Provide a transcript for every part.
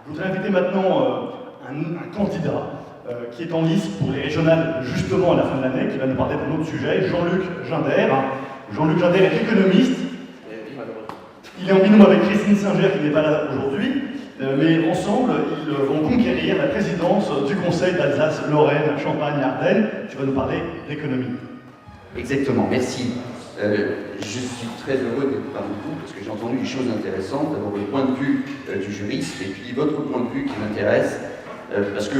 Je voudrais inviter maintenant un candidat qui est en lice pour les régionales justement à la fin de l'année, qui va nous parler d'un autre sujet, Jean-Luc Ginder. Jean-Luc Ginder est économiste. Il est en binôme avec Christine Singer qui n'est pas là aujourd'hui, mais ensemble, ils vont conquérir la présidence du Conseil d'Alsace-Lorraine, Champagne-Ardenne. Tu vas nous parler d'économie. Exactement, merci. Je suis très heureux d'être parmi vous parce que j'ai entendu des choses intéressantes. D'abord le point de vue du juriste et puis votre point de vue qui m'intéresse parce que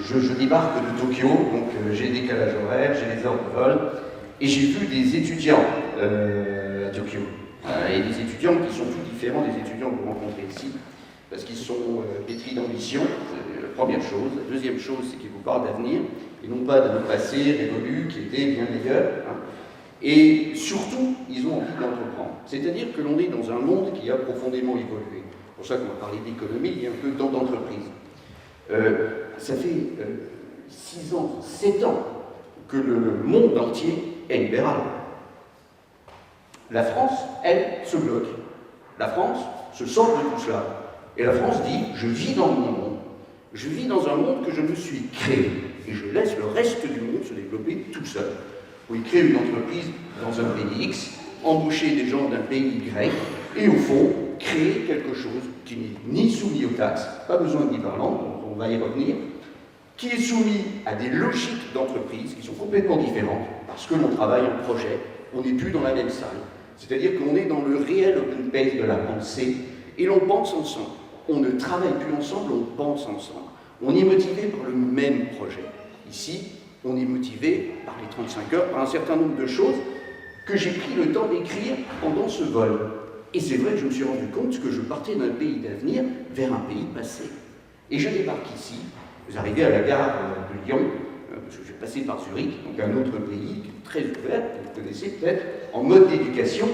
je débarque de Tokyo, donc j'ai des décalages horaires, j'ai des heures de vol et j'ai vu des étudiants à Tokyo et des étudiants qui sont tout différents des étudiants que vous rencontrez ici parce qu'ils sont pétris d'ambition, première chose. La deuxième chose, c'est qu'ils vous parlent d'avenir et non pas d'un passé révolu qui était bien meilleur. Et surtout, ils ont envie d'entreprendre. C'est-à-dire que l'on est dans un monde qui a profondément évolué. C'est pour ça qu'on va parler d'économie et un peu d'entreprise. Ça fait 6 ans, 7 ans que le monde entier est libéral. La France, elle, se bloque. La France se sort de tout cela. Et la France dit, je vis dans mon monde. Je vis dans un monde que je me suis créé. Et je laisse le reste du monde se développer tout seul. Vous créez une entreprise dans un pays X, embaucher des gens d'un pays Y, et au fond, créer quelque chose qui n'est ni soumis aux taxes, pas besoin d'y parler, on va y revenir, qui est soumis à des logiques d'entreprise qui sont complètement différentes, parce que l'on travaille en projet, on n'est plus dans la même salle. C'est-à-dire qu'on est dans le réel open space de la pensée, et l'on pense ensemble. On ne travaille plus ensemble, on pense ensemble. On est motivé par le même projet. Ici, on est motivé par les 35 heures, par un certain nombre de choses que j'ai pris le temps d'écrire pendant ce vol. Et c'est vrai que je me suis rendu compte que je partais d'un pays d'avenir vers un pays passé. Et je débarque ici, vous arrivez à la gare de Lyon, parce que je vais passer par Zurich, donc un autre pays très ouvert, vous connaissez peut-être, en mode d'éducation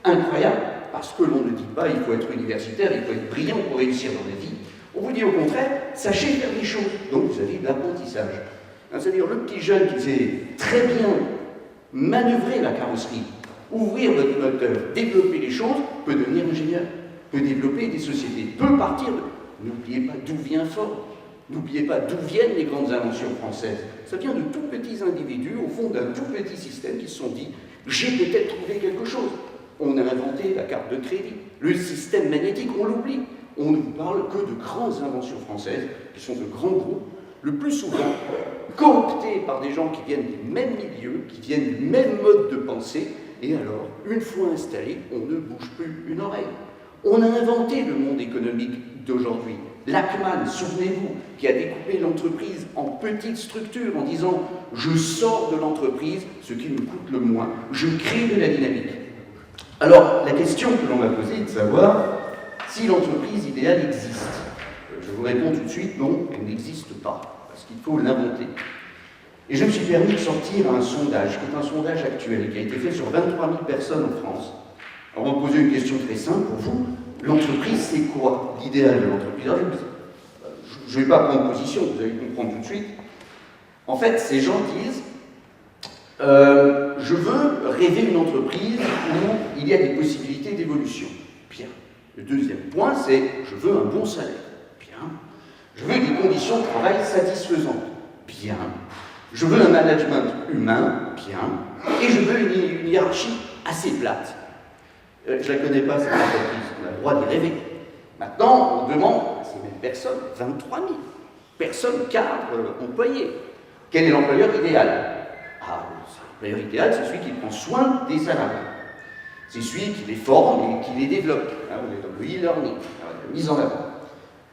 incroyable, parce que l'on ne dit pas il faut être universitaire, il faut être brillant pour réussir dans la vie. On vous dit au contraire, sachez faire des choses. Donc vous avez de l'apprentissage. C'est-à-dire le petit jeune qui sait très bien manœuvrer la carrosserie, ouvrir votre moteur, développer les choses, peut devenir ingénieur, peut développer des sociétés, peut partir de... N'oubliez pas d'où vient Ford, n'oubliez pas d'où viennent les grandes inventions françaises. Ça vient de tout petits individus, au fond d'un tout petit système qui se sont dit « j'ai peut-être trouvé quelque chose ». On a inventé la carte de crédit, le système magnétique, on l'oublie. On ne vous parle que de grandes inventions françaises, qui sont de grands groupes, le plus souvent cooptés par des gens qui viennent des mêmes milieux, qui viennent du même mode de pensée, et alors, une fois installés, on ne bouge plus une oreille. On a inventé le monde économique d'aujourd'hui. Lachman, souvenez-vous, qui a découpé l'entreprise en petites structures en disant « je sors de l'entreprise, ce qui me coûte le moins, je crée de la dynamique ». Alors, la question que l'on m'a posée est de savoir si l'entreprise idéale existe. Je vous réponds tout de suite, non, elle n'existe pas, parce qu'il faut l'inventer. Et je me suis permis de sortir un sondage, qui est un sondage actuel, qui a été fait sur 23 000 personnes en France. Alors on va poser une question très simple pour vous. L'entreprise, c'est quoi l'idéal de l'entreprise? Je ne vais pas prendre position, vous allez comprendre tout de suite. En fait, ces gens disent je veux rêver une entreprise où il y a des possibilités d'évolution. Bien. Le deuxième point, c'est je veux un bon salaire. Bien. Je veux des conditions de travail satisfaisantes. Bien. Je veux un management humain. Bien. Et je veux une hiérarchie assez plate. Je ne la connais pas, cette entreprise. On a le droit d'y rêver. Maintenant, on demande à ces mêmes personnes, 23 000 personnes cadres employées. Quel est l'employeur idéal? L'employeur idéal, c'est celui qui prend soin des salariés. C'est celui qui les forme et qui les développe. On est dans le e-learning, la mise en avant.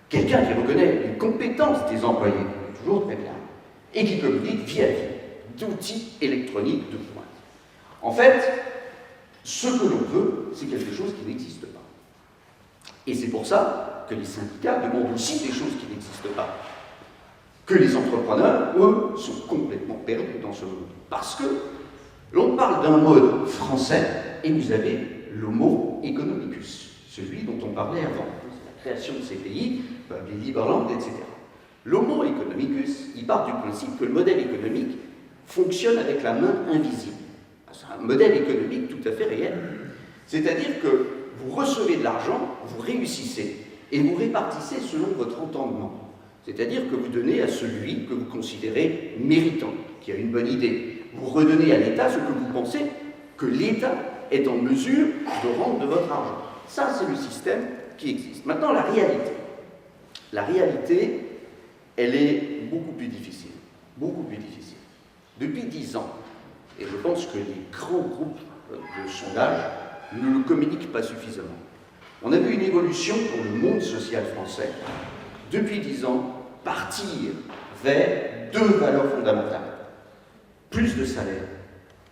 Quelqu'un qui reconnaît les compétences des employés, toujours très bien, et qui communique vie à vie d'outils électroniques de pointe. En fait, ce que l'on veut, c'est quelque chose qui n'existe pas. Et c'est pour ça que les syndicats demandent aussi des choses qui n'existent pas. Que les entrepreneurs, eux, sont complètement perdus dans ce monde. Parce que l'on parle d'un mode français, et vous avez l'homo economicus, celui dont on parlait avant, la création de ces pays, les Liberland, etc. L'homo economicus, il part du principe que le modèle économique fonctionne avec la main invisible. C'est un modèle économique tout à fait réel. C'est-à-dire que vous recevez de l'argent, vous réussissez. et vous répartissez selon votre entendement. C'est-à-dire que vous donnez à celui que vous considérez méritant, qui a une bonne idée. Vous redonnez à l'État ce que vous pensez que l'État est en mesure de rendre de votre argent. Ça, c'est le système qui existe. Maintenant, la réalité. La réalité, elle est beaucoup plus difficile. Beaucoup plus difficile. Depuis 10 ans, et je pense que les grands groupes de sondage ne le communiquent pas suffisamment, on a vu une évolution pour le monde social français, depuis 10 ans, partir vers 2 valeurs fondamentales. Plus de salaire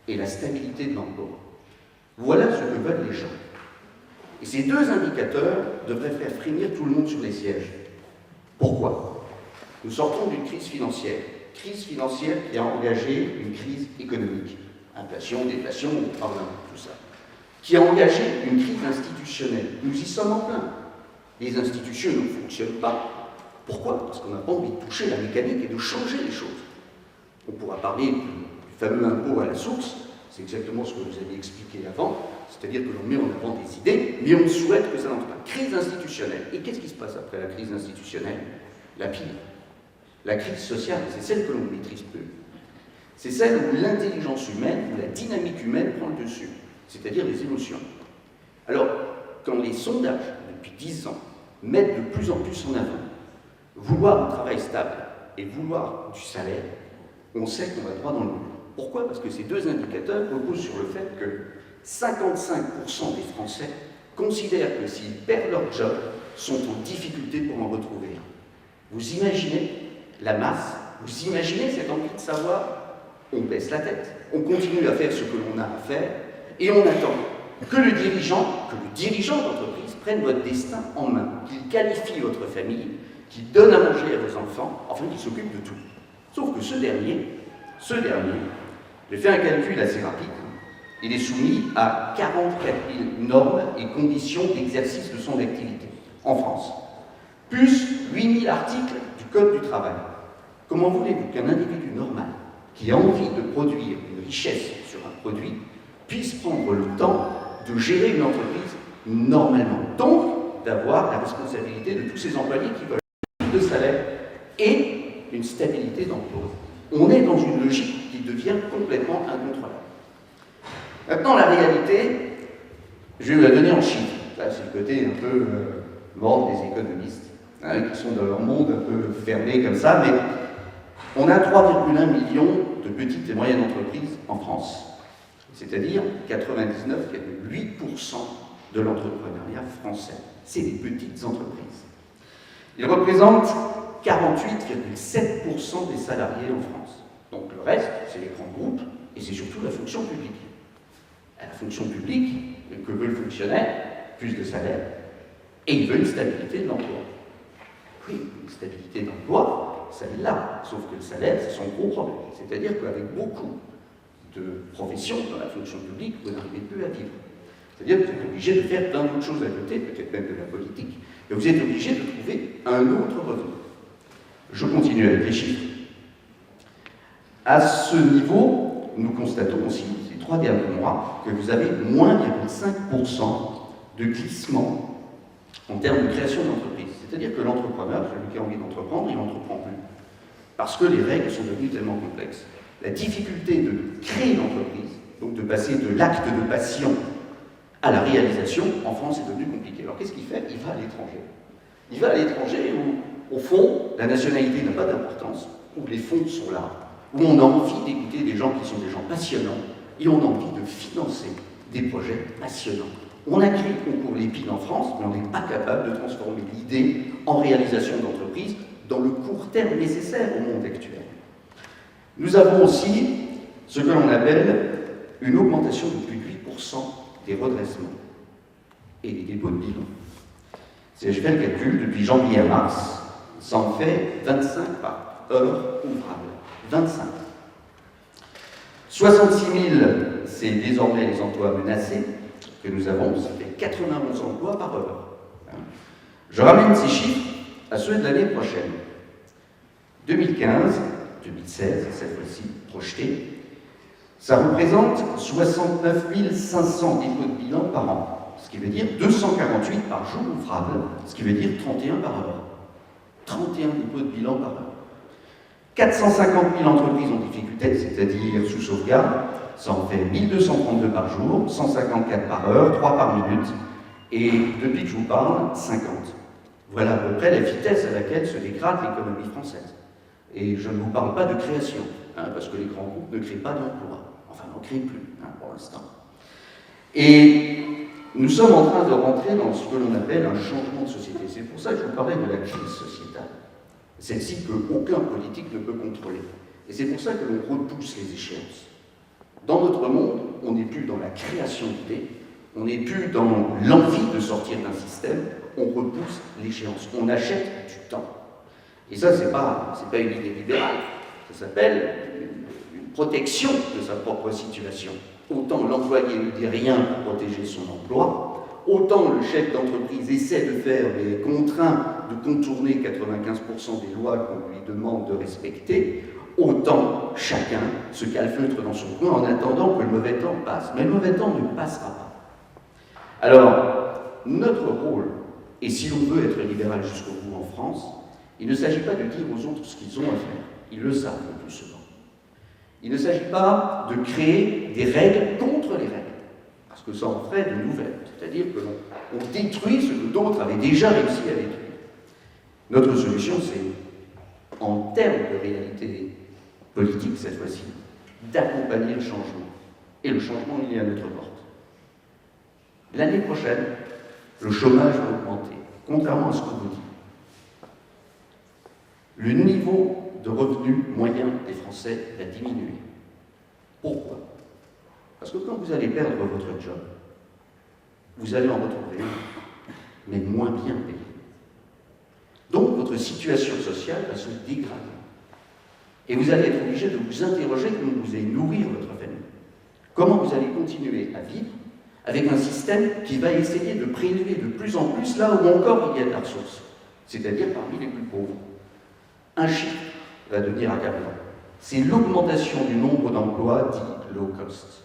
et la stabilité de l'emploi. Voilà ce que veulent les gens. Et ces 2 indicateurs devraient faire frémir tout le monde sur les sièges. Pourquoi? Nous sortons d'une crise financière qui a engagé une crise économique. Inflation, déflation, on parle de tout ça. Qui a engagé une crise institutionnelle. Nous y sommes en plein. Les institutions ne fonctionnent pas. Pourquoi? Parce qu'on n'a pas envie de toucher la mécanique et de changer les choses. On pourra parler du fameux impôt à la source, c'est exactement ce que vous avez expliqué avant, c'est-à-dire que l'on met en avant des idées, mais on souhaite que ça n'entre pas. Crise institutionnelle. Et qu'est-ce qui se passe après la crise institutionnelle? La pire. La crise sociale, c'est celle que l'on maîtrise peu. C'est celle où l'intelligence humaine, où la dynamique humaine prend le dessus, c'est-à-dire les émotions. Alors, quand les sondages, depuis 10 ans, mettent de plus en plus en avant vouloir un travail stable et vouloir du salaire, on sait qu'on va droit dans le mur. Pourquoi? Parce que ces 2 indicateurs reposent sur le fait que 55% des Français considèrent que s'ils perdent leur job, sont en difficulté pour en retrouver un. Vous imaginez la masse? Vous imaginez cette envie de savoir? On baisse la tête, on continue à faire ce que l'on a à faire, et on attend que le dirigeant d'entreprise prenne votre destin en main, qu'il qualifie votre famille, qu'il donne à manger à vos enfants, enfin qu'il s'occupe de tout. Sauf que ce dernier, j'ai fait un calcul assez rapide, il est soumis à 44 000 normes et conditions d'exercice de son activité en France, plus 8 000 articles du Code du travail. Comment voulez-vous qu'un individu normal, qui a envie de produire une richesse sur un produit, puisse prendre le temps de gérer une entreprise normalement, donc d'avoir la responsabilité de tous ces employés qui veulent plus de salaire et une stabilité d'emploi? On est dans une logique qui devient complètement incontrôlable. Maintenant, la réalité, je vais vous la donner en chiffres. Là, c'est le côté un peu mort des économistes, qui sont dans leur monde un peu fermé comme ça, mais on a 3,1 millions de petites et moyennes entreprises en France, c'est-à-dire 99,8% de l'entrepreneuriat français. C'est des petites entreprises. Ils représentent 48,7% des salariés en France. Donc le reste, c'est les grands groupes et c'est surtout la fonction publique. À la fonction publique, que veut le fonctionnaire? Plus de salaire. Et il veut une stabilité de l'emploi. Oui, une stabilité d'emploi, celle-là. Sauf que le salaire, c'est son gros problème. C'est-à-dire qu'avec beaucoup de professions dans la fonction publique, vous n'arrivez plus à vivre. C'est-à-dire que vous êtes obligé de faire plein d'autres choses à côté, peut-être même de la politique, et vous êtes obligé de trouver un autre revenu. Je continue avec les chiffres. À ce niveau, nous constatons aussi, ces 3 derniers mois, que vous avez moins 5% de glissement en termes de création d'entreprise. C'est-à-dire que l'entrepreneur, celui qui a envie d'entreprendre, il n'entreprend plus. Parce que les règles sont devenues tellement complexes. La difficulté de créer une entreprise, donc de passer de l'acte de passion à la réalisation, en France, c'est devenu compliqué. Alors qu'est-ce qu'il fait? Il va à l'étranger. Il va à l'étranger où, au fond, la nationalité n'a pas d'importance, où les fonds sont là, où on a envie d'écouter des gens qui sont des gens passionnants, et on a envie de financer des projets passionnants. On a créé le concours Lépine en France, mais on n'est pas capable de transformer l'idée en réalisation d'entreprise dans le court terme nécessaire au monde actuel. Nous avons aussi ce que l'on appelle une augmentation de plus de 8% des redressements et des dépôts de bilan. Si je fais le calcul, depuis janvier à mars, ça en fait 25 par heure ouvrable. 25. 66 000, c'est désormais les emplois menacés que nous avons, ça fait 91 emplois par heure. Je ramène ces chiffres à ceux de l'année prochaine. 2015, 2016, cette fois-ci, projeté, ça représente 69 500 dépôts de bilan par an. ce qui veut dire 248 par jour ouvrable, ce qui veut dire 31 par heure. 31 dépôts de bilan par heure. 450 000 entreprises en difficulté, c'est-à-dire sous sauvegarde, ça en fait 1232 par jour, 154 par heure, 3 par minute, et depuis que je vous parle, 50. Voilà à peu près la vitesse à laquelle se dégrade l'économie française. Et je ne vous parle pas de création, parce que les grands groupes ne créent pas d'emploi, enfin n'en créent plus pour l'instant. Et nous sommes en train de rentrer dans ce que l'on appelle un changement de société. C'est pour ça que je vous parlais de la crise sociétale. Celle-ci qu'aucun politique ne peut contrôler. Et c'est pour ça que l'on repousse les échéances. Dans notre monde, on n'est plus dans la création d'idées, on n'est plus dans l'envie de sortir d'un système, on repousse l'échéance, on achète du temps. Et ça, c'est pas une idée libérale, ça s'appelle une protection de sa propre situation. Autant l'employé ne dit rien pour protéger son emploi, autant le chef d'entreprise essaie de faire, mais est contraint de contourner 95% des lois qu'on lui demande de respecter, autant chacun se calfeutre dans son coin en attendant que le mauvais temps passe. Mais le mauvais temps ne passera pas. Alors, notre rôle, et si l'on veut être libéral jusqu'au bout en France, il ne s'agit pas de dire aux autres ce qu'ils ont à faire. Ils le savent le plus souvent. Il ne s'agit pas de créer des règles contre les règles, parce que ça en ferait de nouvelles. C'est-à-dire que l'on détruit ce que d'autres avaient déjà réussi à détruire. Notre solution, c'est, en termes de réalité politique cette fois-ci, d'accompagner le changement. Et le changement, il est à notre porte. L'année prochaine, le chômage va augmenter, contrairement à ce qu'on vous dit. Le niveau de revenu moyen des Français va diminuer. Pourquoi? Parce que quand vous allez perdre votre job, vous allez en retrouver un, mais moins bien payé. Donc votre situation sociale va se dégrader. Et vous allez être obligé de vous interroger comment vous allez nourrir votre famille. Comment vous allez continuer à vivre avec un système qui va essayer de prélever de plus en plus là où encore il y a de la ressource, c'est-à-dire parmi les plus pauvres. Un chiffre va devenir accablant. C'est l'augmentation du nombre d'emplois dit low cost.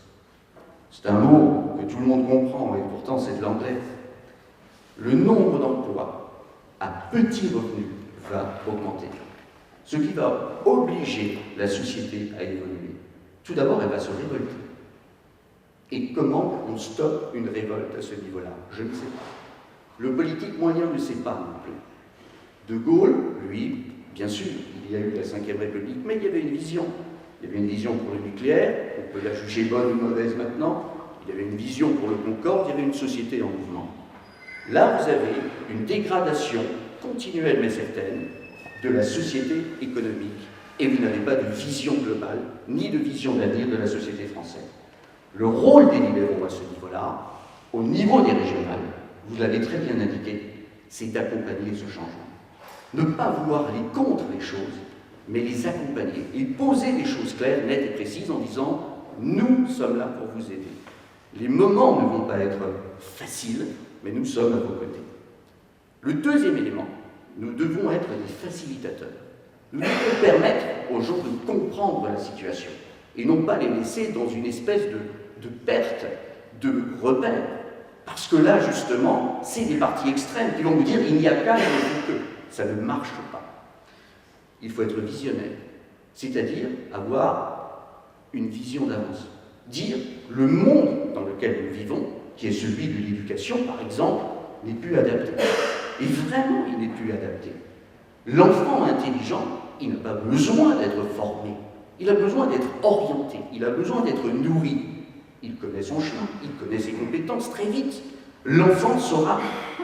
C'est un mot que tout le monde comprend et pourtant c'est de l'anglais. Le nombre d'emplois à petit revenu va augmenter, ce qui va obliger la société à évoluer. Tout d'abord, elle va se révolter. Et comment on stoppe une révolte à ce niveau-là? Je ne sais pas. Le politique moyen ne sait pas non plus. De Gaulle, lui, bien sûr, il y a eu la Ve République, mais il y avait une vision. Il y avait une vision pour le nucléaire, on peut la juger bonne ou mauvaise maintenant. Il y avait une vision pour le Concorde, il y avait une société en mouvement. Là, vous avez une dégradation continuelle mais certaine de la société économique et vous n'avez pas de vision globale ni de vision d'avenir de la société française. Le rôle des libéraux à ce niveau-là, au niveau des régionales, vous l'avez très bien indiqué, c'est d'accompagner ce changement. Ne pas vouloir aller contre les choses, mais les accompagner et poser des choses claires, nettes et précises en disant « nous sommes là pour vous aider ». Les moments ne vont pas être faciles, mais nous sommes à vos côtés. Le deuxième élément, nous devons être des facilitateurs. Nous devons permettre aux gens de comprendre la situation et non pas les laisser dans une espèce de perte de repères. Parce que là, justement, c'est des partis extrêmes qui vont vous dire « il n'y a qu'à et que ». Ça ne marche pas. Il faut être visionnaire, c'est-à-dire avoir une vision d'avance. Dire le monde dans lequel nous vivons, qui est celui de l'éducation, par exemple, n'est plus adapté. Et vraiment, il n'est plus adapté. L'enfant intelligent, il n'a pas besoin d'être formé. Il a besoin d'être orienté. Il a besoin d'être nourri. Il connaît son chemin. Il connaît ses compétences très vite. L'enfant saura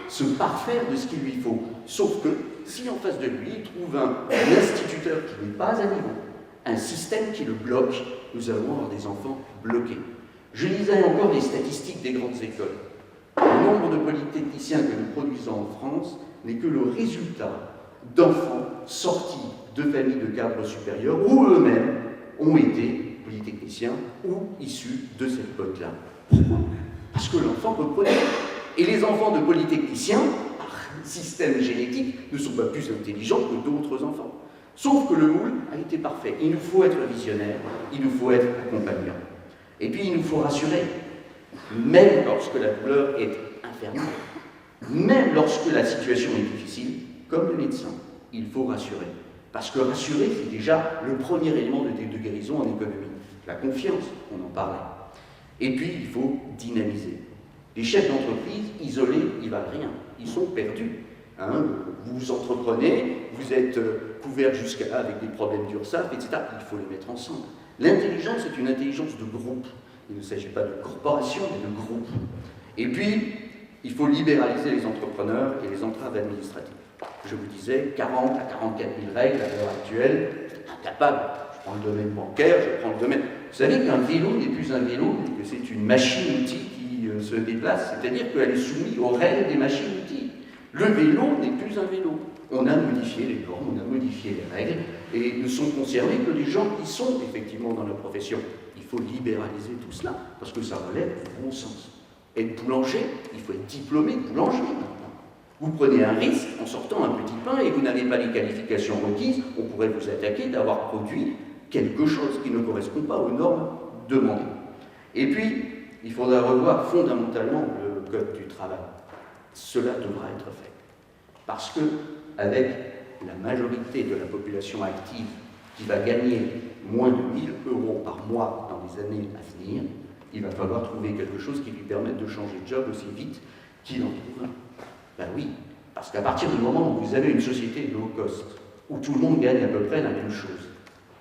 se parfaire de ce qu'il lui faut. Sauf que, si en face de lui, il trouve un instituteur qui n'est pas à niveau, un système qui le bloque, nous allons avoir des enfants bloqués. Je lisais encore les statistiques des grandes écoles. Le nombre de polytechniciens que nous produisons en France n'est que le résultat d'enfants sortis de familles de cadres supérieurs ou eux-mêmes ont été polytechniciens ou issus de cette botte-là. Pourquoi? Parce que l'enfant peut produire. Et les enfants de polytechniciens, par système génétique, ne sont pas plus intelligents que d'autres enfants. Sauf que le moule a été parfait. Il nous faut être visionnaire, il nous faut être accompagnant. Et puis il nous faut rassurer. même lorsque la douleur est infernale, même lorsque la situation est difficile, comme le médecin, il faut rassurer. Parce que rassurer, c'est déjà le premier élément de guérison en économie. La confiance, on en parlait. Et puis, il faut dynamiser. Les chefs d'entreprise, isolés, ils ne valent rien. Ils sont perdus. Hein, vous entreprenez, vous êtes couvert jusqu'à là avec des problèmes d'URSSAF, etc. Il faut les mettre ensemble. L'intelligence est une intelligence de groupe. Il ne s'agit pas de corporation, mais de groupe. Et puis, il faut libéraliser les entrepreneurs et les entraves administratives. Je vous disais, 40 à 44 000 règles à l'heure actuelle, incapable. Je prends le domaine bancaire, je prends le domaine... Vous savez qu'un vélo n'est plus un vélo, mais que c'est une machine-outil qui se déplace, c'est-à-dire qu'elle est soumise aux règles des machines-outils. Le vélo n'est plus un vélo. On a modifié les normes, on a modifié les règles, et ne sont concernés que les gens qui sont effectivement dans la profession. Il faut libéraliser tout cela, parce que ça relève du bon sens. Être boulanger, il faut être diplômé de boulanger maintenant. Vous prenez un risque en sortant un petit pain et vous n'avez pas les qualifications requises, on pourrait vous attaquer d'avoir produit quelque chose qui ne correspond pas aux normes demandées. Et puis, il faudra revoir fondamentalement le code du travail. Cela devra être fait. Parce que, avec la majorité de la population active qui va gagner moins de 1 000 € par mois dans les années à venir, il va falloir trouver quelque chose qui lui permette de changer de job aussi vite qu'il en trouve un. Ben oui, parce qu'à partir du moment où vous avez une société low cost, où tout le monde gagne à peu près la même chose,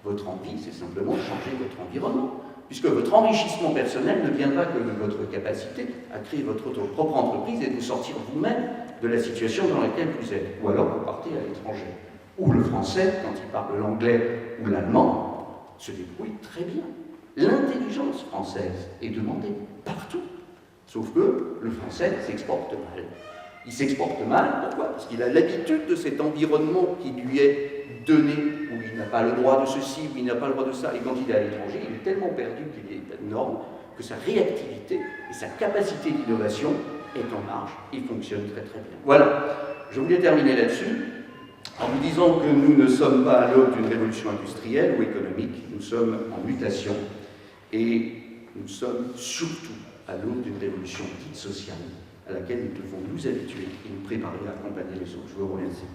votre envie, c'est simplement changer votre environnement. Puisque votre enrichissement personnel ne viendra que de votre capacité à créer votre propre entreprise et de vous sortir vous-même de la situation dans laquelle vous êtes. Ou alors vous partez à l'étranger. Ou le français, quand il parle l'anglais ou l'allemand, se débrouille très bien. L'intelligence française est demandée partout. Sauf que le français s'exporte mal. Il s'exporte mal, pourquoi? Parce qu'il a l'habitude de cet environnement qui lui est donné, où il n'a pas le droit de ceci, où il n'a pas le droit de ça. Et quand il est à l'étranger, il est tellement perdu qu'il est énorme que sa réactivité et sa capacité d'innovation est en marche et fonctionne très très bien. Voilà, je voulais terminer là-dessus en vous disant que nous ne sommes pas à l'aube d'une révolution industrielle ou économique, nous sommes en mutation et nous sommes surtout à l'aube d'une révolution dite sociale à laquelle nous devons nous habituer et nous préparer à accompagner les autres. Je vous remercie.